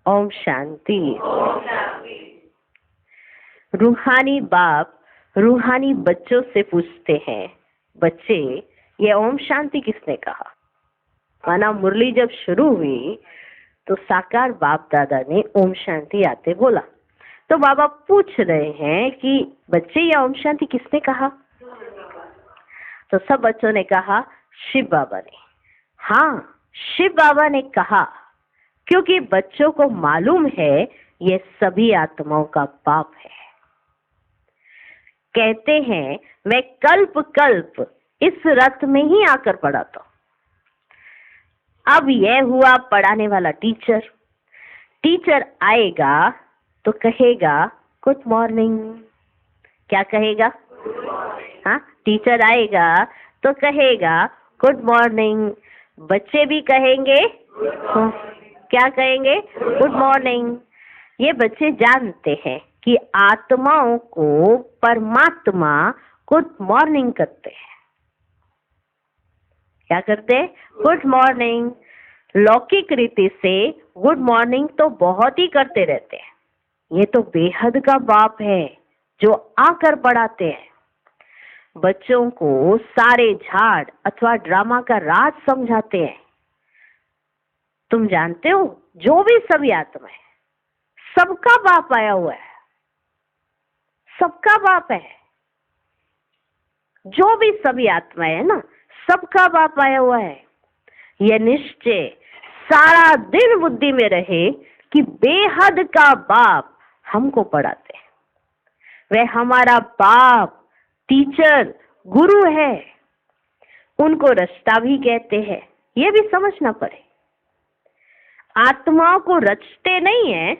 ओम शांति। रूहानी बाप रूहानी बच्चों से पूछते हैं, बच्चे ये ओम शांति किसने कहा? माना मुरली जब शुरू हुई तो साकार बाप दादा ने ओम शांति आते बोला। तो बाबा पूछ रहे हैं कि बच्चे ये ओम शांति किसने कहा? तो सब बच्चों ने कहा शिव बाबा ने। हाँ, शिव बाबा ने कहा, क्योंकि बच्चों को मालूम है ये सभी आत्माओं का बाप है। कहते हैं मैं कल्प कल्प इस रथ में ही आकर पढ़ा था। अब यह हुआ पढ़ाने वाला टीचर। टीचर आएगा तो कहेगा गुड मॉर्निंग। क्या कहेगा? हाँ, टीचर आएगा तो कहेगा गुड मॉर्निंग। बच्चे भी कहेंगे क्या कहेंगे? Good morning. ये बच्चे जानते हैं कि आत्माओं को परमात्मा गुड मॉर्निंग करते हैं। क्या करते हैं? Good morning. लौकिक रीति से गुड मॉर्निंग तो बहुत ही करते रहते हैं। ये तो बेहद का बाप है जो आकर पढ़ाते हैं। बच्चों को सारे झाड़ अथवा ड्रामा का राज समझाते हैं। तुम जानते हो जो भी सभी आत्मा है सबका बाप आया हुआ है, सबका बाप है। जो भी सभी आत्मा है ना, सबका बाप आया हुआ है। यह निश्चय सारा दिन बुद्धि में रहे कि बेहद का बाप हमको पढ़ाते हैं। वह हमारा बाप टीचर गुरु है। उनको रास्ता भी कहते हैं, यह भी समझना पड़े। आत्माओं को रचते नहीं है,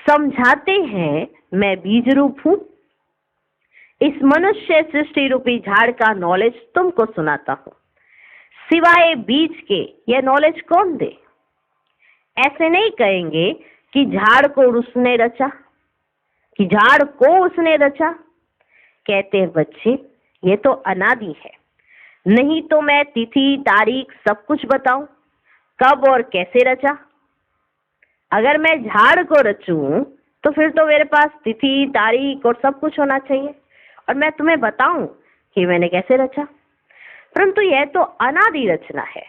समझाते हैं। मैं बीज रूप हूं। इस मनुष्य सृष्टि रूपी झाड़ का नॉलेज तुमको सुनाता हूं। सिवाय बीज के यह नॉलेज कौन दे? ऐसे नहीं कहेंगे कि झाड़ को उसने रचा, कि झाड़ को उसने रचा। कहते हैं बच्चे ये तो अनादि है। नहीं तो मैं तिथि तारीख सब कुछ बताऊं कब और कैसे रचा। अगर मैं झाड़ को रचूं तो फिर तो मेरे पास तिथि तारीख और सब कुछ होना चाहिए और मैं तुम्हें बताऊं कि मैंने कैसे रचा। परंतु यह तो अनादि रचना है।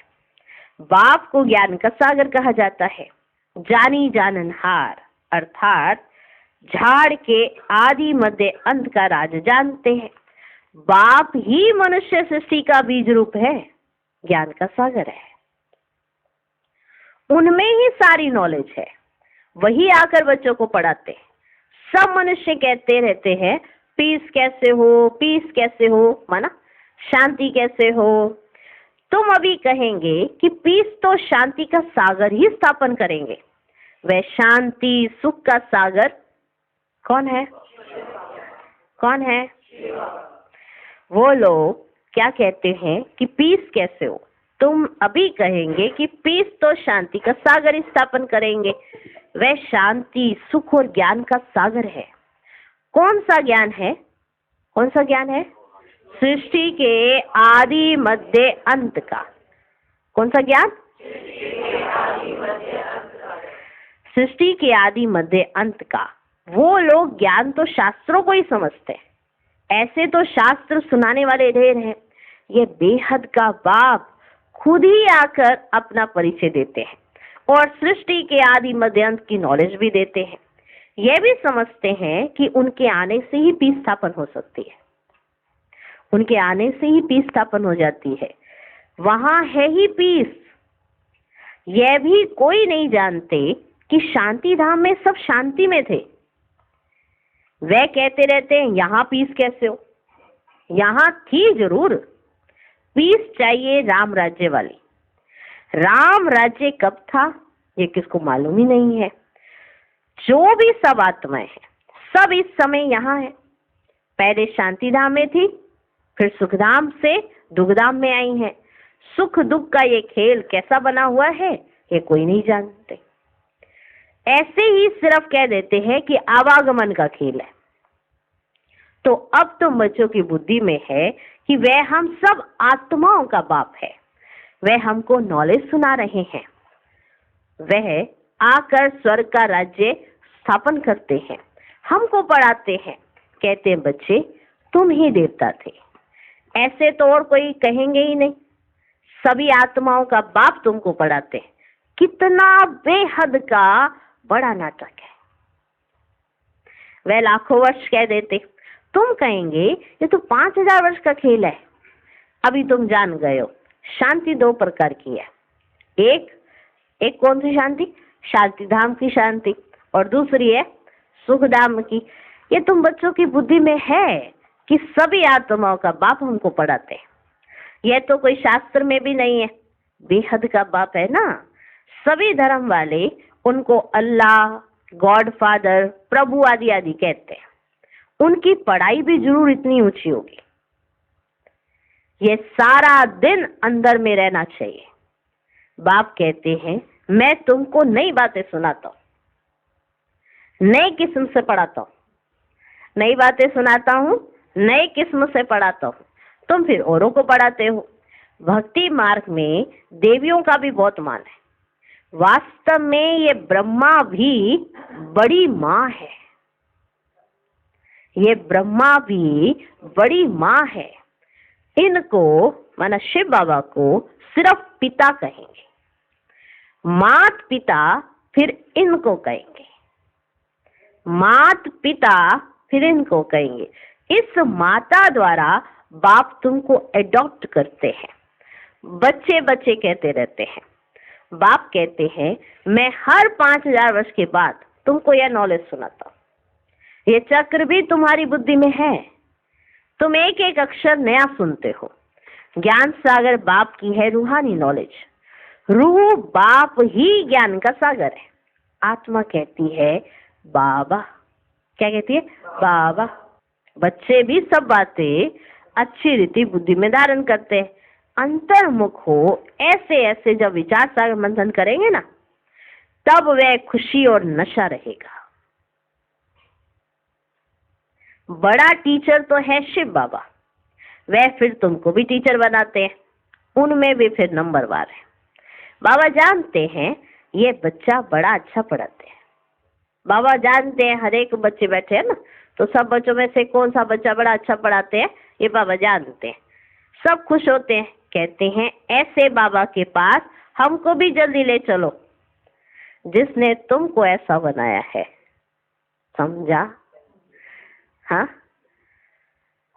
बाप को ज्ञान का सागर कहा जाता है। जानी जाननहार अर्थात झाड़ के आदि मध्य अंत का राज जानते हैं। बाप ही मनुष्य सृष्टि का बीज रूप है, ज्ञान का सागर है। उनमें ही सारी नॉलेज है। वही आकर बच्चों को पढ़ाते हैं। सब मनुष्य कहते रहते हैं पीस कैसे हो, पीस कैसे हो, माना शांति कैसे हो। तुम अभी कहेंगे कि पीस तो शांति का सागर ही स्थापन करेंगे। वह शांति सुख का सागर कौन है? कौन है? वो लोग क्या कहते हैं कि पीस कैसे हो। तुम अभी कहेंगे कि पीस तो शांति का सागर स्थापन करेंगे। वह शांति सुख और ज्ञान का सागर है। कौन सा ज्ञान है? कौन सा ज्ञान है? सृष्टि के आदि मध्य अंत का। कौन सा ज्ञान? सृष्टि के आदि मध्य अंत का। वो लोग ज्ञान तो शास्त्रों को ही समझते हैं। ऐसे तो शास्त्र सुनाने वाले ढेर हैं। ये बेहद का बाप खुद ही आकर अपना परिचय देते हैं और सृष्टि के आदि मध्य अंत की नॉलेज भी देते हैं। यह भी समझते हैं कि उनके आने से ही पीस स्थापन हो सकती है। उनके आने से ही पीस स्थापन हो जाती है। वहां है ही पीस। यह भी कोई नहीं जानते कि शांति धाम में सब शांति में थे। वह कहते रहते हैं यहाँ पीस कैसे हो। यहाँ थी जरूर। पीस चाहिए राम राज्य वाली। राम राज्य कब था ये किसको मालूम ही नहीं है। जो भी सब आत्माएं हैं सब इस समय यहाँ है। पहले शांति धाम में थी, फिर सुखधाम से दुखधाम में आई है। सुख दुख का ये खेल कैसा बना हुआ है ये कोई नहीं जानते। ऐसे ही सिर्फ कह देते हैं कि आवागमन का खेल है। तो अब तो बच्चों की बुद्धि में है कि वह हम सब आत्माओं का बाप है। वह हमको नॉलेज सुना रहे हैं। वह आकर स्वर्ग का राज्य स्थापन करते हैं, हमको पढ़ाते हैं। कहते हैं बच्चे तुम ही देवता थे, ऐसे तो और कोई कहेंगे ही नहीं, सभी आत्माओं का बाप तुमको पढ़ाते हैं। कितना बेहद का बड़ा नाटक है। वह लाखों वर्ष कह देते, तुम कहेंगे ये तो 5000 वर्ष का खेल है। अभी तुम जान गए हो शांति 2 प्रकार की है। एक कौन सी शांति? शांति धाम की शांति, और दूसरी है सुख धाम की। ये तुम बच्चों की बुद्धि में है कि सभी आत्माओं का बाप हमको पढ़ाते हैं। यह तो कोई शास्त्र में भी नहीं है, बेहद का बाप है ना। सभी धर्म वाले उनको अल्लाह, गॉड फादर, प्रभु आदि आदि कहते हैं। उनकी पढ़ाई भी जरूर इतनी ऊंची होगी। ये सारा दिन अंदर में रहना चाहिए। बाप कहते हैं मैं तुमको नई बातें सुनाता हूँ, नई किस्म से पढ़ाता हूँ, नई बातें सुनाता हूँ, नई किस्म से पढ़ाता हूँ। तुम फिर औरों को पढ़ाते हो। भक्ति मार्ग में देवियों का भी बहुत मान है। वास्तव में ये ब्रह्मा भी बड़ी माँ है, ये ब्रह्मा भी बड़ी माँ है। इनको माना शिव बाबा को सिर्फ पिता कहेंगे, मात पिता फिर इनको कहेंगे, मात पिता फिर इनको कहेंगे। इस माता द्वारा बाप तुमको एडॉप्ट करते हैं। बच्चे बच्चे कहते रहते हैं। बाप कहते हैं मैं हर 5000 वर्ष के बाद तुमको यह नॉलेज सुनाता हूँ। ये चक्र भी तुम्हारी बुद्धि में है, तुम एक एक अक्षर नया सुनते हो। ज्ञान सागर बाप की है रूहानी नॉलेज। रूह बाप ही ज्ञान का सागर है। आत्मा कहती है बाबा। क्या कहती है? बाबा। बच्चे भी सब बातें अच्छी रीति बुद्धि में धारण करते हैं। अंतर्मुख हो ऐसे ऐसे जब विचार सागर मंथन करेंगे ना, तब वह खुशी और नशा रहेगा। बड़ा टीचर तो है शिव बाबा, वह फिर तुमको भी टीचर बनाते हैं, उनमें भी फिर नंबरवार है। बाबा जानते हैं ये बच्चा बड़ा अच्छा पढ़ाते हैं। बाबा जानते हैं हर एक बच्चे बैठे हैं ना, तो सब बच्चों में से कौन सा बच्चा बड़ा अच्छा पढ़ाते हैं, ये बाबा जानते हैं। सब खुश होते हैं, कहते हैं ऐसे बाबा के पास हमको भी जल्दी ले चलो, जिसने तुमको ऐसा बनाया है। समझा? हाँ,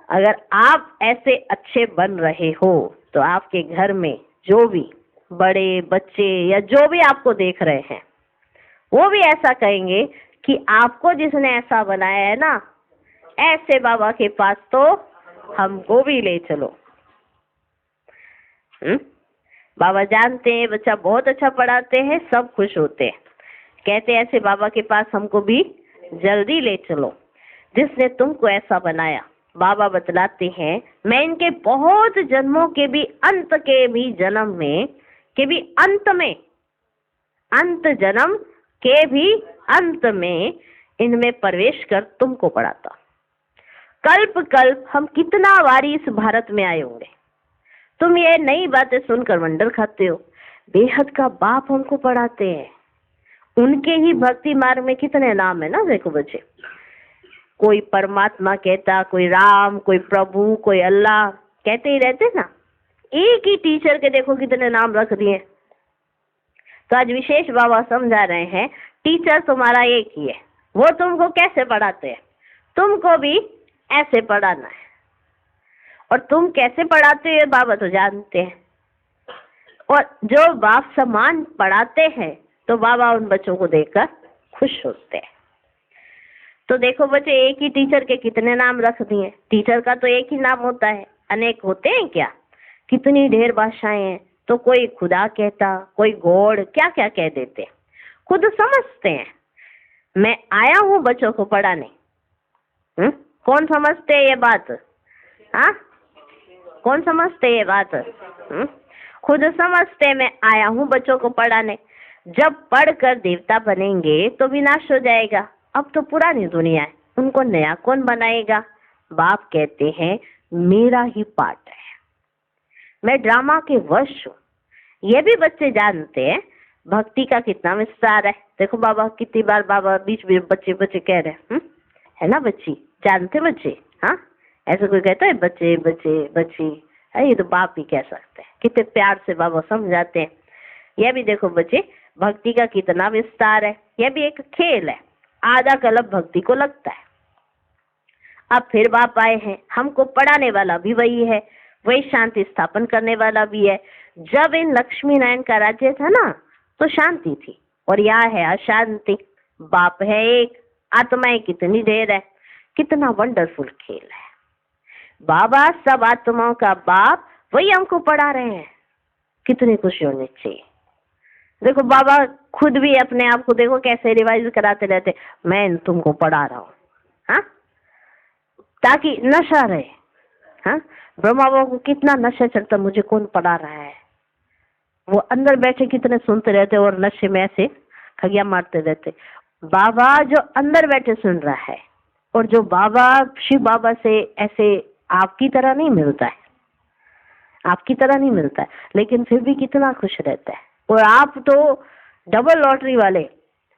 अगर आप ऐसे अच्छे बन रहे हो तो आपके घर में जो भी बड़े बच्चे या जो भी आपको देख रहे हैं, वो भी ऐसा कहेंगे कि आपको जिसने ऐसा बनाया है ना, ऐसे बाबा के पास तो हमको भी ले चलो। बाबा जानते हैं बच्चा बहुत अच्छा पढ़ाते हैं, सब खुश होते हैं, कहते हैं ऐसे बाबा के पास हमको भी जल्दी ले चलो, जिसने तुमको ऐसा बनाया। बाबा बतलाते हैं मैं इनके बहुत जन्मों के भी अंत के भी जन्म में के भी अंत में, अंत जन्म के भी अंत में इनमें प्रवेश कर तुमको पढ़ाता। कल्प कल्प हम कितना बारी इस भारत में आए होंगे, तुम ये नई बातें सुनकर वंडर खाते हो। बेहद का बाप हमको पढ़ाते हैं। उनके ही भक्ति मार्ग में कितने नाम है ना, देखो बच्चे, कोई परमात्मा कहता, कोई राम, कोई प्रभु, कोई अल्लाह, कहते ही रहते ना। एक ही टीचर के देखो कितने नाम रख दिए। तो आज विशेष बाबा समझा रहे हैं टीचर तुम्हारा एक ही है, वो तुमको कैसे पढ़ाते हैं, तुमको भी ऐसे पढ़ाना है। और तुम कैसे पढ़ाते हो बाबा तो जानते हैं। और जो बाप समान पढ़ाते हैं तो बाबा उन बच्चों को देखकर खुश होते हैं। तो देखो बच्चे, एक ही टीचर के कितने नाम रख दिए। टीचर का तो एक ही नाम होता है, अनेक होते हैं क्या? कितनी ढेर भाषाएं हैं। तो कोई खुदा कहता, कोई गॉड, क्या क्या कह देते, खुद समझते हैं। मैं आया हूँ बच्चों को पढ़ाने। कौन समझते है ये बात? हाँ, कौन समझते ये बात? खुद समझते मैं आया हूँ बच्चों को पढ़ाने। जब पढ़कर देवता बनेंगे तो विनाश हो जाएगा। अब तो पुरानी दुनिया है, उनको नया कौन बनाएगा? बाप कहते हैं मेरा ही पाठ है, मैं ड्रामा के वश हूँ। ये भी बच्चे जानते हैं भक्ति का कितना विस्तार है। देखो बाबा कितनी बार बाबा बीच में बच्चे बच्चे कह रहे हैं, है ना बच्ची, जानते बच्चे, हाँ ऐसे कोई कहता है बच्चे बच्चे बच्ची, ये तो बाप ही कह सकते हैं, कितने प्यार से बाबा समझाते हैं। यह भी देखो बच्चे भक्ति का कितना विस्तार है, यह भी एक खेल है, आधा कल्प भक्ति को लगता है। अब फिर बाप आए हैं, हमको पढ़ाने वाला भी वही है, वही शांति स्थापन करने वाला भी है। जब इन लक्ष्मी नारायण का राज्य था ना तो शांति थी, और यहाँ है अशांति। बाप है एक, आत्माएं कितनी ढेर है, कितना वंडरफुल खेल है। बाबा सब आत्माओं का बाप, वही हमको पढ़ा रहे हैं, कितनी खुशी होनी चाहिए। देखो बाबा खुद भी अपने आप को देखो कैसे रिवाइज कराते रहते, मैं तुमको पढ़ा रहा हूँ, हाँ, ताकि नशा रहे। हाँ, ब्रह्मा बाबा को कितना नशा चढ़ता, मुझे कौन पढ़ा रहा है। वो अंदर बैठे कितने सुनते रहते और नशे में ऐसे खगिया मारते रहते। बाबा जो अंदर बैठे सुन रहा है, और जो बाबा शिव बाबा से ऐसे आपकी तरह नहीं मिलता है, आपकी तरह नहीं मिलता है, लेकिन फिर भी कितना खुश रहता है। और आप तो डबल लॉटरी वाले,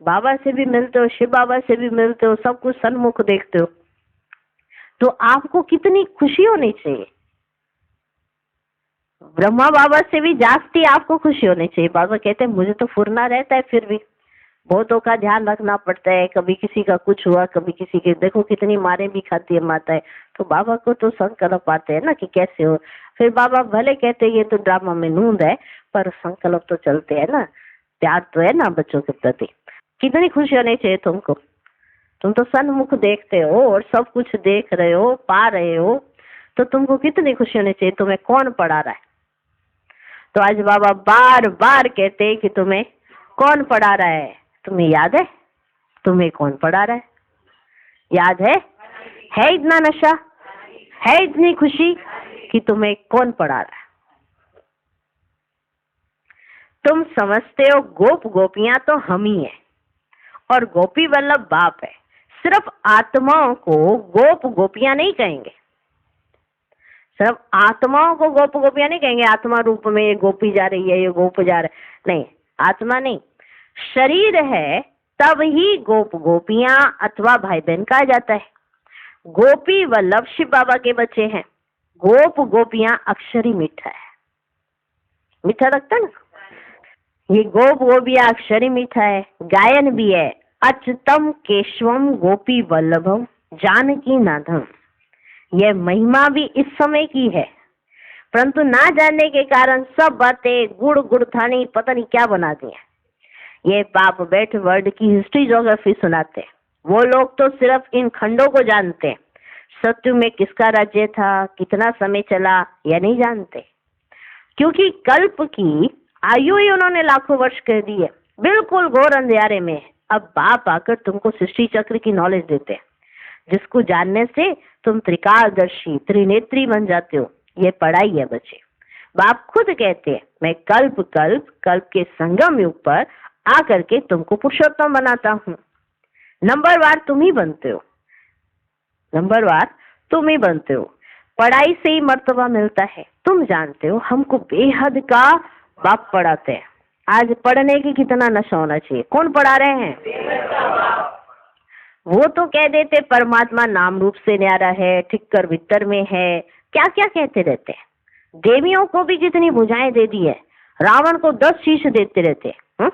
बाबा से भी मिलते हो, शिव बाबा से भी मिलते हो, सब कुछ सन्मुख देखते हो, तो आपको कितनी खुशी होनी चाहिए। ब्रह्मा बाबा से भी जास्ती आपको खुशी होनी चाहिए। बाबा कहते हैं मुझे तो फुरना रहता है, फिर भी बहुतों का ध्यान रखना पड़ता है, कभी किसी का कुछ हुआ, कभी किसी के, देखो कितनी मारे भी खाती है माता है, तो बाबा को तो संकल्प आते हैं ना कि कैसे हो। फिर बाबा भले कहते हैं ये तो ड्रामा में नूंद है, पर संकल्प तो चलते हैं ना, प्यार तो है ना बच्चों के प्रति। कितनी खुशी होनी चाहिए तुमको, तुम तो सन्मुख देखते हो और सब कुछ देख रहे हो, पा रहे हो, तो तुमको कितनी खुशी होनी चाहिए। तुम्हें कौन पढ़ा रहा है, तो आज बाबा बार बार कहते हैं कि तुम्हें कौन पढ़ा रहा है। तुम्हें याद है तुम्हें कौन पढ़ा रहा है, याद है इतना नशा, है इतनी खुशी कि तुम्हें कौन पढ़ा रहा है। तुम समझते हो गोप गोपियां तो हम ही हैं, और गोपी वल्लभ बाप है। सिर्फ आत्माओं को गोप गोपियां नहीं कहेंगे, सिर्फ आत्माओं को गोप गोपियां नहीं कहेंगे, आत्मा रूप में ये गोपी जा रही है, ये गोप जा रहा है, नहीं, आत्मा नहीं, शरीर है तब ही गोप गोपियां अथवा भाई बहन कहा जाता है। गोपी वल्लभ शिव बाबा के बच्चे हैं, गोप गोपियां अक्षरी मीठा है, मीठा लगता है ना, ये गोप गोपियां अक्षरी मीठा है। गायन भी है, अच्युतम केशवम गोपी वल्लभम जानकी नाथम। यह महिमा भी इस समय की है, परंतु ना जानने के कारण सब बातें गुड़ गुड़थानी पता नहीं क्या बना दी है। ये बाप बैठ वर्ल्ड की हिस्ट्री ज्योग्राफी सुनाते हैं, वो लोग तो सिर्फ इन खंडों को जानते हैं। सत्य में किसका राज्य था, कितना समय चला, यह नहीं जानते, क्योंकि कल्प की आयु ही उन्होंने लाखों वर्ष कर दी है, बिल्कुल घोर अंधेरे में। अब बाप आकर तुमको सृष्टि चक्र की नॉलेज देते हैं, जिसको जानने से तुम त्रिकालदर्शी त्रिनेत्री बन जाते हो। ये पढ़ाई है बच्चे। बाप खुद कहते हैं मैं कल्प कल्प कल्प के संगम युग पर आकर के तुमको पुरुषोत्तम बनाता हूँ। नंबरवार तुम ही बनते हो, नंबरवार तुम ही बनते हो। पढ़ाई से ही मर्तबा मिलता है। तुम जानते हो हमको बेहद का बाप पढ़ाते हैं। आज पढ़ने की कितना नशा होना चाहिए। कौन पढ़ा रहे हैं? वो तो कह देते परमात्मा नाम रूप से न्यारा है, ठिक्कर भीतर में है, क्या क्या कहते रहते हैं। देवियों को भी कितनी भुजाएं दे दी है, रावण को 10 शीश देते रहते हैं।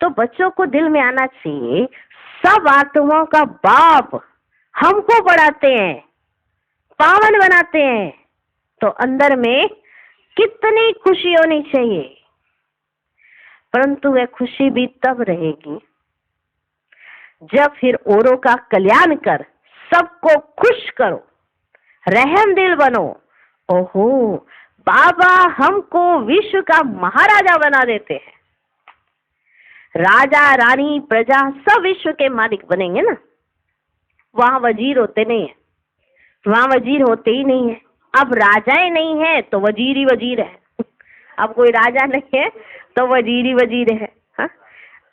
तो बच्चों को दिल में आना चाहिए सब आत्माओं का बाप हमको पढ़ाते हैं, पावन बनाते हैं, तो अंदर में कितनी खुशी होनी चाहिए। परंतु वह खुशी भी तब रहेगी जब फिर औरों का कल्याण कर सबको खुश करो, रहम दिल बनो। ओहो, बाबा हमको विश्व का महाराजा बना देते हैं। राजा रानी प्रजा सब विश्व के मालिक बनेंगे ना। वहां वजीर होते नहीं है, वहां वजीर होते ही नहीं है। अब राजाएं नहीं है तो वजीर ही वजीर है। अब कोई राजा नहीं है तो वजीर ही वजीर है। हा?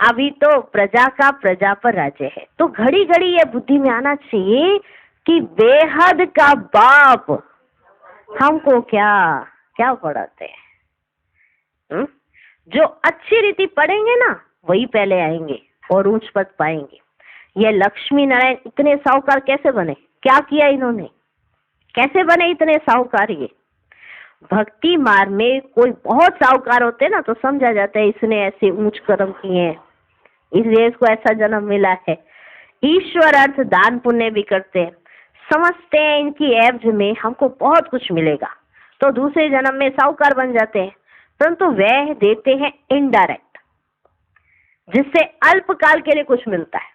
अभी तो प्रजा का प्रजा पर राज्य है। तो घड़ी घड़ी ये बुद्धि में आना चाहिए कि बेहद का बाप हमको क्या क्या पढ़ाते हैं। जो अच्छी रीति पढ़ेंगे ना वही पहले आएंगे और ऊंच पद पाएंगे। ये लक्ष्मी नारायण इतने साहूकार कैसे बने? क्या किया इन्होंने? कैसे बने इतने साहूकार? ये भक्ति मार्ग में कोई बहुत साहूकार होते ना तो समझा जाता है इसने ऐसे ऊंच कर्म किए हैं, इसलिए इसको ऐसा जन्म मिला है। ईश्वर अर्थ दान पुण्य भी करते हैं, समझते हैं इनकी एवज में हमको बहुत कुछ मिलेगा, तो दूसरे जन्म में साहूकार बन जाते हैं। परंतु वह देते हैं इनडायरेक्ट, जिससे अल्पकाल के लिए कुछ मिलता है।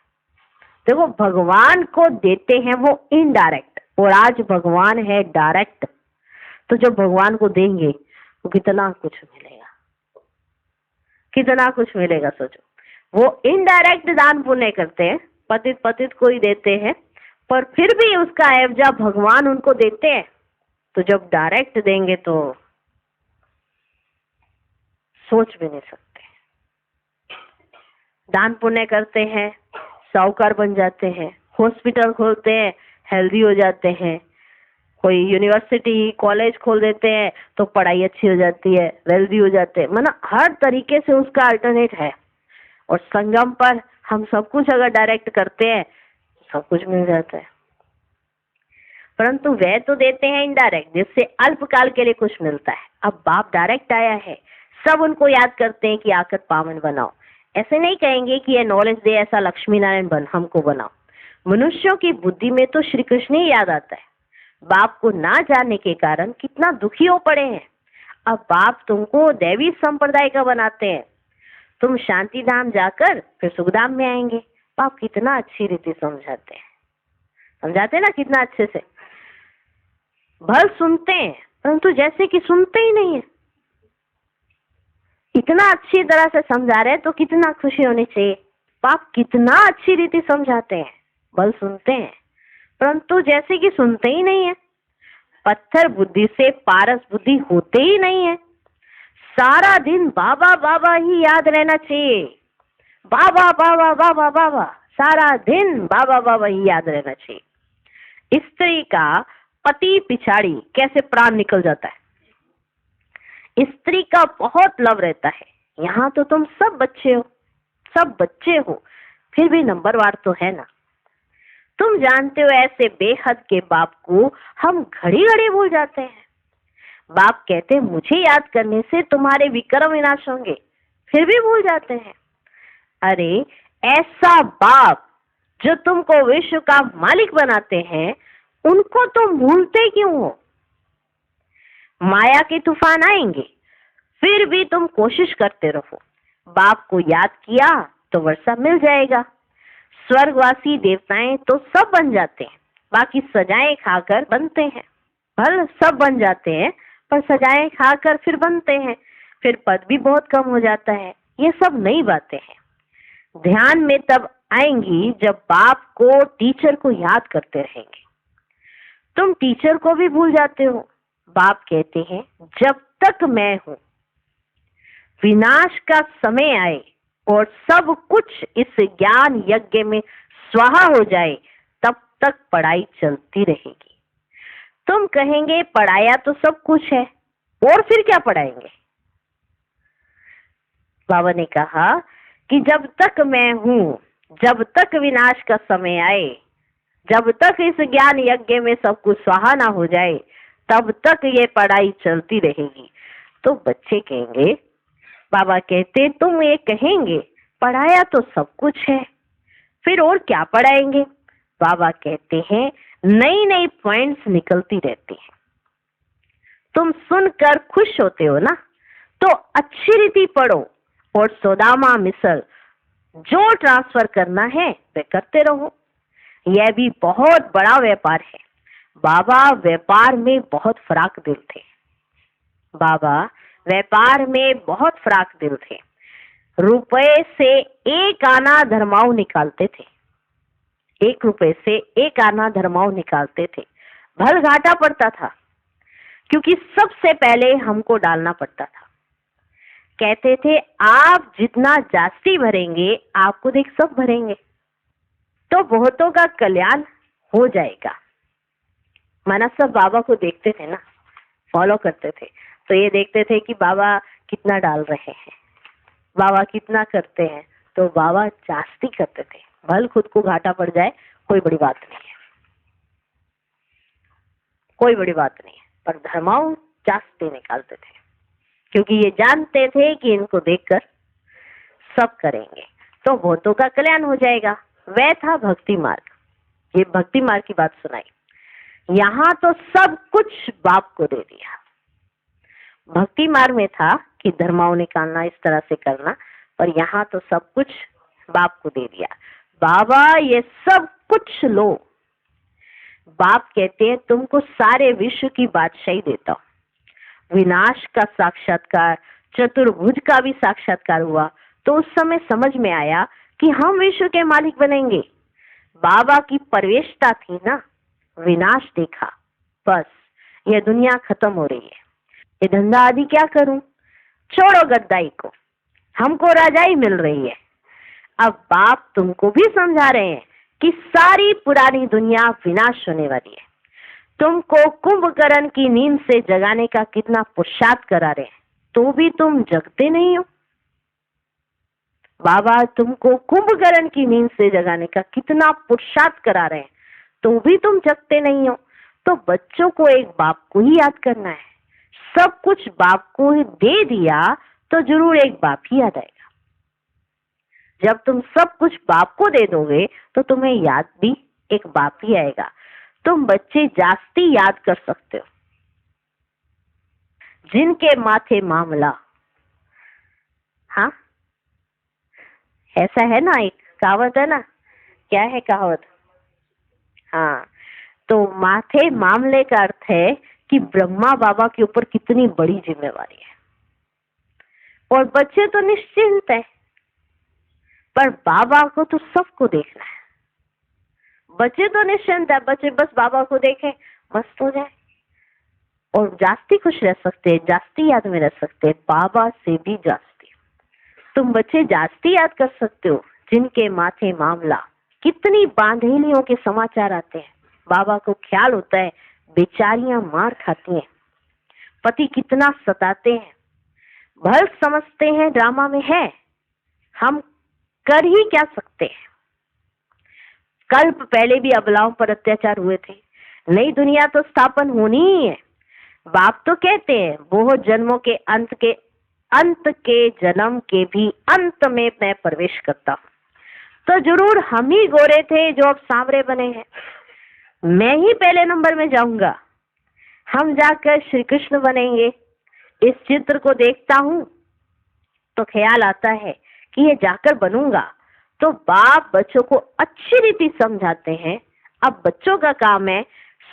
देखो, भगवान को देते हैं वो इनडायरेक्ट, और आज भगवान है डायरेक्ट, तो जब भगवान को देंगे तो कितना कुछ मिलेगा, कितना कुछ मिलेगा। सोचो, वो इनडायरेक्ट दान पुण्य करते हैं, पतित पतित को ही देते हैं, पर फिर भी उसका एवजा भगवान उनको देते हैं। तो जब डायरेक्ट देंगे तो सोच भी नहीं सकते। दान पुण्य करते हैं, साहूकार बन जाते हैं, हॉस्पिटल खोलते हैं, हेल्दी हो जाते हैं, कोई यूनिवर्सिटी कॉलेज खोल देते हैं तो पढ़ाई अच्छी हो जाती है, वेल्दी हो जाते हैं। मतलब हर तरीके से उसका अल्टरनेट है। और संगम पर हम सब कुछ अगर डायरेक्ट करते हैं सब कुछ मिल जाता है। परंतु वह तो देते हैं इनडायरेक्ट, जिससे अल्पकाल के लिए कुछ मिलता है। अब बाप डायरेक्ट आया है, सब उनको याद करते हैं कि आकर पावन बनाओ। ऐसे नहीं कहेंगे कि ये नॉलेज दे, ऐसा लक्ष्मी नारायण बन हमको बनाओ। मनुष्यों की बुद्धि में तो श्री कृष्ण ही याद आता है। बाप को ना जानने के कारण कितना दुखी हो पड़े हैं। अब बाप तुमको दैवी संप्रदाय का बनाते हैं, तुम शांति धाम जाकर फिर सुखधाम में आएंगे। बाप कितना अच्छी रीति समझाते हैं, समझाते ना कितना अच्छे से। भल सुनते हैं परंतु जैसे कि सुनते ही नहीं है। इतना अच्छी तरह से समझा रहे हैं तो कितना खुशी होनी चाहिए। बाप कितना अच्छी रीति समझाते हैं, भल सुनते हैं परंतु जैसे कि सुनते ही नहीं है। पत्थर बुद्धि से पारस बुद्धि होते ही नहीं है। सारा दिन बाबा बाबा ही याद रहना चाहिए, बाबा बाबा बाबा बाबा, सारा दिन बाबा बाबा ही याद रहना चाहिए। स्त्री का पति पिछाड़ी कैसे प्राण निकल जाता है। स्त्री का बहुत लव रहता है। यहाँ तो तुम सब बच्चे हो, सब बच्चे हो, फिर भी नंबरवार तो है ना। तुम जानते हो ऐसे बेहद के बाप को हम घड़ी घड़ी भूल जाते हैं। बाप कहते हैं मुझे याद करने से तुम्हारे विक्रम विनाश होंगे, फिर भी भूल जाते हैं। अरे ऐसा बाप जो तुमको विश्व का मालिक बनाते हैं, उनको तुम भूलते क्यों हो। माया के तूफान आएंगे फिर भी तुम कोशिश करते रहो। बाप को याद किया तो वर्षा मिल जाएगा। स्वर्गवासी देवताएं तो सब बन जाते हैं, बाकी सजाएं खाकर बनते हैं। भल सब बन जाते हैं पर सजाएं खाकर फिर बनते हैं, फिर पद भी बहुत कम हो जाता है। ये सब नई बातें हैं। ध्यान में तब आएंगी जब बाप को टीचर को याद करते रहेंगे। तुम टीचर को भी भूल जाते हो। बाप कहते हैं जब तक मैं हूं, विनाश का समय आए और सब कुछ इस ज्ञान यज्ञ में स्वाहा हो जाए, तब तक पढ़ाई चलती रहेगी। तुम कहेंगे पढ़ाया तो सब कुछ है, और फिर क्या पढ़ाएंगे। बाबा ने कहा कि जब तक मैं हूं, जब तक विनाश का समय आए, जब तक इस ज्ञान यज्ञ में सब कुछ स्वाहा ना हो जाए, तब तक ये पढ़ाई चलती रहेगी। तो बच्चे कहेंगे, बाबा कहते तुम ये कहेंगे पढ़ाया तो सब कुछ है, फिर और क्या पढ़ाएंगे। बाबा कहते हैं नई नई पॉइंट्स निकलती रहती हैं। तुम सुनकर खुश होते हो ना, तो अच्छी रीति पढ़ो और सोदामा मिसल जो ट्रांसफर करना है वे करते रहो। यह भी बहुत बड़ा व्यापार है। बाबा व्यापार में बहुत फराक दिल थे। बाबा व्यापार में बहुत फराक दिल थे। रुपए से एक आना धर्माऊ निकालते थे, 1 रुपए से 1 आना धर्माऊ निकालते थे। भल घाटा पड़ता था क्योंकि सबसे पहले हमको डालना पड़ता था। कहते थे आप जितना जास्ती भरेंगे आपको देख सब भरेंगे, तो बहुतों का कल्याण हो जाएगा। माना सब बाबा को देखते थे ना, फॉलो करते थे, तो ये देखते थे कि बाबा कितना डाल रहे हैं, बाबा कितना करते हैं, तो बाबा जास्ती करते थे। भल खुद को घाटा पड़ जाए कोई बड़ी बात नहीं है, कोई बड़ी बात नहीं है, पर धर्माओं जास्ती निकालते थे, क्योंकि ये जानते थे कि इनको देखकर सब करेंगे तो बहुतों का कल्याण हो जाएगा। वह था भक्ति मार्ग। ये भक्ति मार्ग की बात सुनाई। यहाँ तो सब कुछ बाप को दे दिया। भक्ति मार्ग में था कि धर्माओं निकालना, इस तरह से करना, पर यहाँ तो सब कुछ बाप को दे दिया। बाबा ये सब कुछ लो। बाप कहते हैं तुमको सारे विश्व की बादशाही देता हूं। विनाश का साक्षात्कार, चतुर्भुज का भी साक्षात्कार हुआ तो उस समय समझ में आया कि हम विश्व के मालिक बनेंगे। बाबा की प्रवेशता थी ना, विनाश देखा, बस यह दुनिया खत्म हो रही है, ये धंधा आदि क्या करूं, छोड़ो गद्दाई को, हमको राजाई मिल रही है। अब बाप तुमको भी समझा रहे हैं कि सारी पुरानी दुनिया विनाश होने वाली है। तुमको कुंभकर्ण की नींद से जगाने का कितना पुरुषार्थ करा रहे हैं, तो भी तुम जगते नहीं हो। बाबा तुमको कुंभकर्ण की नींद से जगाने का कितना पुरुषार्थ करा रहे हैं, तो भी तुम जगते नहीं हो। तो बच्चों को एक बाप को ही याद करना है। सब कुछ बाप को ही दे दिया तो जरूर एक बाप ही याद आएगा। जब तुम सब कुछ बाप को दे दोगे तो तुम्हें याद भी एक बाप ही आएगा। तुम बच्चे जास्ती याद कर सकते हो। जिनके माथे मामला, हाँ ऐसा है ना, एक कहावत है ना, क्या है कहावत, हाँ, तो माथे मामले का अर्थ है कि ब्रह्मा बाबा के ऊपर कितनी बड़ी जिम्मेवारी है। और बच्चे तो निश्चिंत है, पर बाबा को तो सबको देखना है। बच्चे तो निश्चिंत है, बच्चे बस बाबा को देखें मस्त हो जाए और जास्ती खुश रह सकते हैं, जास्ती याद में रह सकते हैं, बाबा से भी जास्ती। तुम बच्चे जास्ती याद कर सकते हो जिनके माथे मामला। कितनी बांधेलियों के समाचार आते हैं, बाबा को ख्याल होता है बेचारियां मार खाती हैं, पति कितना सताते हैं, भल समझते हैं ड्रामा में है, हम कर ही क्या सकते हैं। कल्प पहले भी अबलाओं पर अत्याचार हुए थे, नई दुनिया तो स्थापन होनी ही है। बाप तो कहते हैं बहुत जन्मों के अंत के जन्म के भी अंत में मैं प्रवेश करता हूँ। तो जरूर हम ही गोरे थे जो अब सांवरे बने हैं। मैं ही पहले नंबर में जाऊंगा, हम जाकर श्री कृष्ण बनेंगे। इस चित्र को देखता हूँ तो ख्याल आता है कि ये जाकर बनूंगा। तो बाप बच्चों को अच्छी रीति समझाते हैं। अब बच्चों का काम है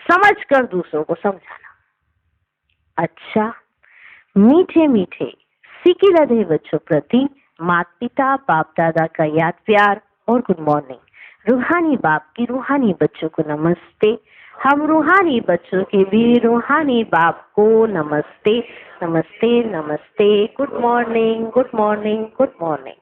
समझकर दूसरों को समझाना। अच्छा, मीठे मीठे सीखी राधे बच्चों प्रति माता पिता बाप दादा का याद प्यार और गुड मॉर्निंग। रूहानी बाप की रूहानी बच्चों को नमस्ते। हम रूहानी बच्चों के भी रूहानी बाप को नमस्ते नमस्ते नमस्ते। Good morning good morning good morning.